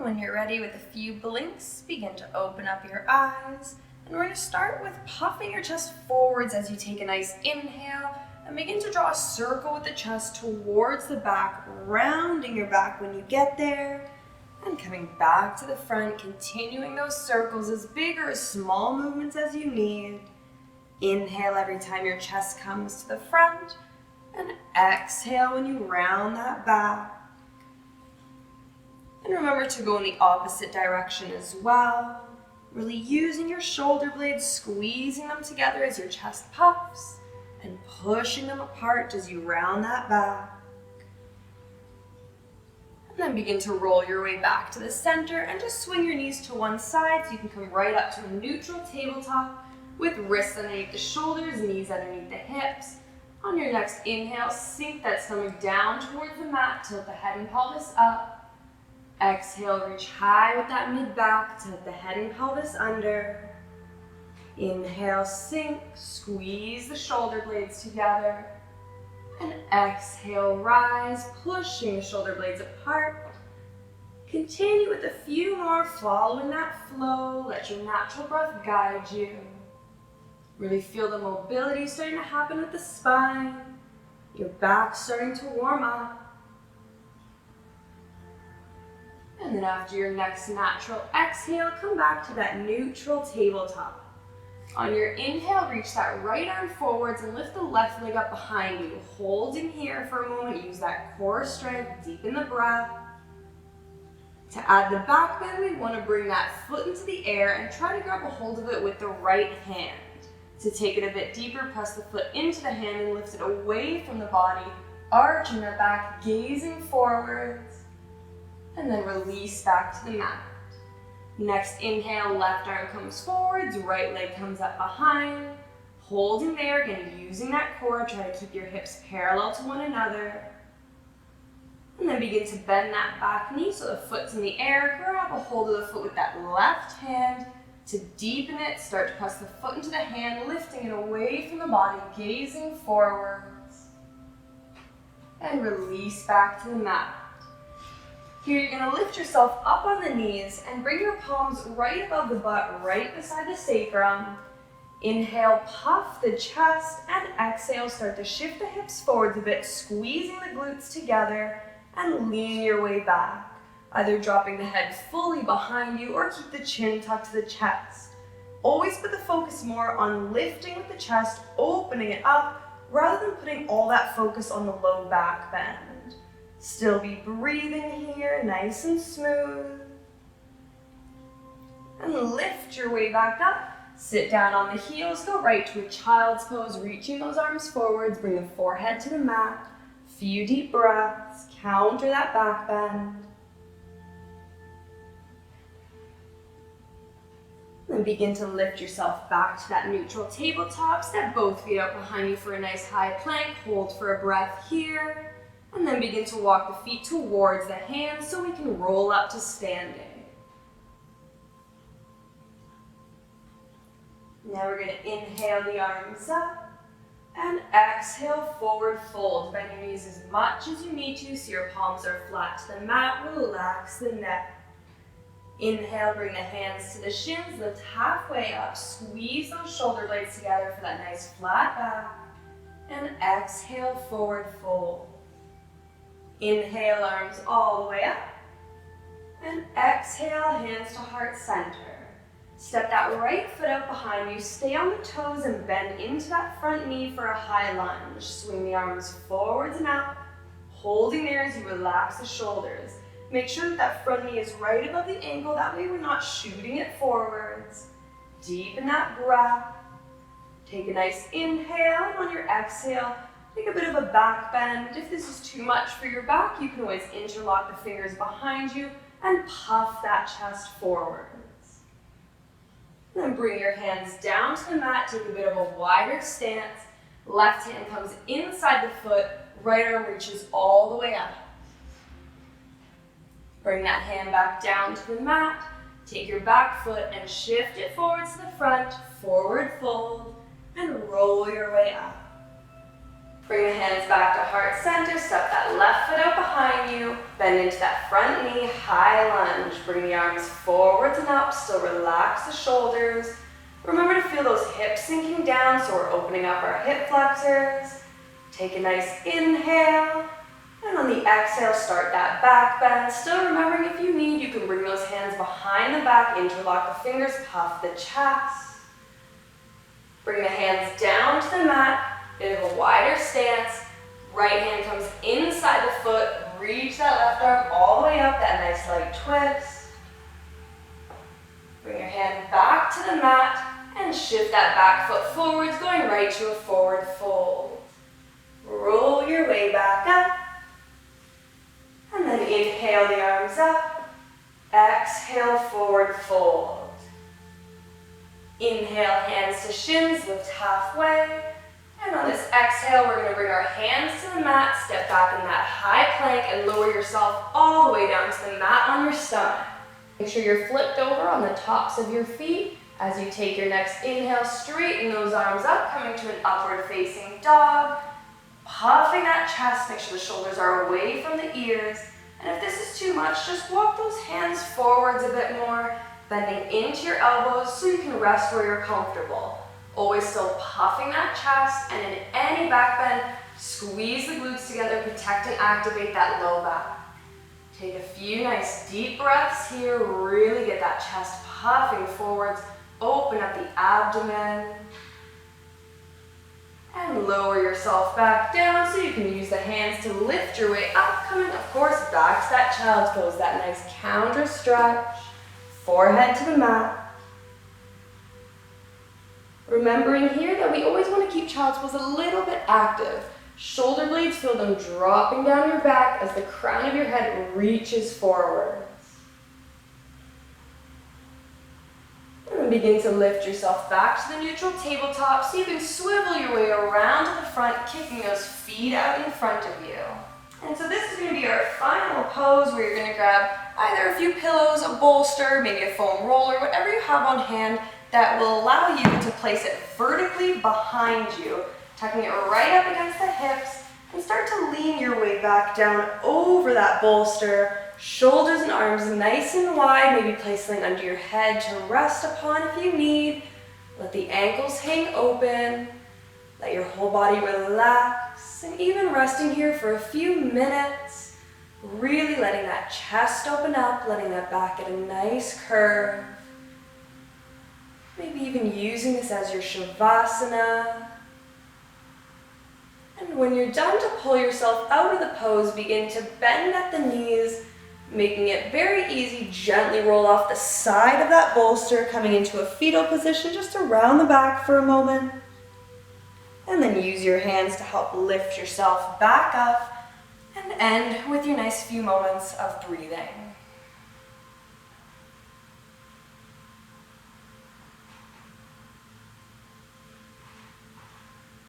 when you're ready with a few blinks, begin to open up your eyes. And we're going to start with puffing your chest forwards as you take a nice inhale and begin to draw a circle with the chest towards the back, rounding your back when you get there. And coming back to the front, continuing those circles, as big or as small movements as you need. Inhale every time your chest comes to the front, and exhale when you round that back. And remember to go in the opposite direction as well, really using your shoulder blades, squeezing them together as your chest puffs, and pushing them apart as you round that back. And then begin to roll your way back to the center and just swing your knees to one side so you can come right up to a neutral tabletop with wrists underneath the shoulders, knees underneath the hips. On your next inhale, sink that stomach down towards the mat, tilt the head and pelvis up. Exhale, reach high with that mid-back, tilt the head and pelvis under. Inhale, sink, squeeze the shoulder blades together. And exhale, rise, pushing the shoulder blades apart. Continue with a few more, following that flow. Let your natural breath guide you. Really feel the mobility starting to happen with the spine. Your back starting to warm up. And then after your next natural exhale, come back to that neutral tabletop. On your inhale, reach that right arm forwards and lift the left leg up behind you. Holding here for a moment, use that core strength, deepen the breath. To add the back bend, we want to bring that foot into the air and try to grab a hold of it with the right hand. To take it a bit deeper, press the foot into the hand and lift it away from the body, arching the back, gazing forwards, and then release back to the mat. Next inhale, left arm comes forwards, right leg comes up behind. Holding there, again, using that core, try to keep your hips parallel to one another. And then begin to bend that back knee so the foot's in the air. Grab a hold of the foot with that left hand. To deepen it, start to press the foot into the hand, lifting it away from the body, gazing forwards. And release back to the mat. Here you're going to lift yourself up on the knees and bring your palms right above the butt, right beside the sacrum. Inhale, puff the chest, and exhale, start to shift the hips forwards a bit, squeezing the glutes together and lean your way back. Either dropping the head fully behind you or keep the chin tucked to the chest. Always put the focus more on lifting with the chest, opening it up, rather than putting all that focus on the low back bend. Still be breathing here, nice and smooth. And lift your way back up. Sit down on the heels, go right to a child's pose, reaching those arms forwards, bring the forehead to the mat. Few deep breaths, counter that back bend. Then begin to lift yourself back to that neutral tabletop. Step both feet out behind you for a nice high plank. Hold for a breath here. And then begin to walk the feet towards the hands so we can roll up to standing. Now we're going to inhale the arms up and exhale, forward fold. Bend your knees as much as you need to so your palms are flat to the mat. Relax the neck. Inhale, bring the hands to the shins, lift halfway up, squeeze those shoulder blades together for that nice flat back. And exhale, forward fold. Inhale, arms all the way up. And exhale, hands to heart center. Step that right foot out behind you, stay on the toes and bend into that front knee for a high lunge. Swing the arms forwards and up, holding there as you relax the shoulders. Make sure that front knee is right above the ankle, that way we're not shooting it forwards. Deepen that breath. Take a nice inhale, and on your exhale, take a bit of a back bend. If this is too much for your back, you can always interlock the fingers behind you and puff that chest forwards. Then bring your hands down to the mat, take a bit of a wider stance. Left hand comes inside the foot, right arm reaches all the way up. Bring that hand back down to the mat. Take your back foot and shift it forwards to the front, forward fold, and roll your way up. Bring the hands back to heart center, step that left foot out behind you, bend into that front knee, high lunge. Bring the arms forwards and up, still relax the shoulders. Remember to feel those hips sinking down, so we're opening up our hip flexors. Take a nice inhale, and on the exhale, start that back bend. Still remembering if you need, you can bring those hands behind the back, interlock the fingers, puff the chest. Bring the hands down to the mat. Bit of a wider stance. Right hand comes inside the foot. Reach that left arm all the way up, that nice light twist. Bring your hand back to the mat and shift that back foot forwards, going right to a forward fold. Roll your way back up. And then inhale the arms up. Exhale, forward fold. Inhale, hands to shins, lift halfway. And on this exhale, we're going to bring our hands to the mat, step back in that high plank, and lower yourself all the way down to the mat on your stomach. Make sure you're flipped over on the tops of your feet. As you take your next inhale, straighten those arms up, coming to an upward facing dog. Puffing that chest, make sure the shoulders are away from the ears. And if this is too much, just walk those hands forwards a bit more, bending into your elbows so you can rest where you're comfortable. Always still puffing that chest, and in any back bend, squeeze the glutes together, protect and activate that low back. Take a few nice deep breaths here, really get that chest puffing forwards, open up the abdomen, and lower yourself back down so you can use the hands to lift your way up, coming of course back to that child's pose, that nice counter stretch, forehead to the mat. Remembering here that we always want to keep child's pose a little bit active. Shoulder blades, feel them dropping down your back as the crown of your head reaches forwards. And then begin to lift yourself back to the neutral tabletop so you can swivel your way around to the front, kicking those feet out in front of you. And so this is going to be our final pose where you're going to grab either a few pillows, a bolster, maybe a foam roller, whatever you have on hand that will allow you to place it vertically behind you, tucking it right up against the hips, and start to lean your way back down over that bolster, shoulders and arms nice and wide, maybe place something under your head to rest upon if you need. Let the ankles hang open, let your whole body relax, and even resting here for a few minutes, really letting that chest open up, letting that back get a nice curve. Maybe even using this as your Shavasana. And when you're done to pull yourself out of the pose, begin to bend at the knees, making it very easy. Gently roll off the side of that bolster, coming into a fetal position just around the back for a moment. And then use your hands to help lift yourself back up and end with your nice few moments of breathing.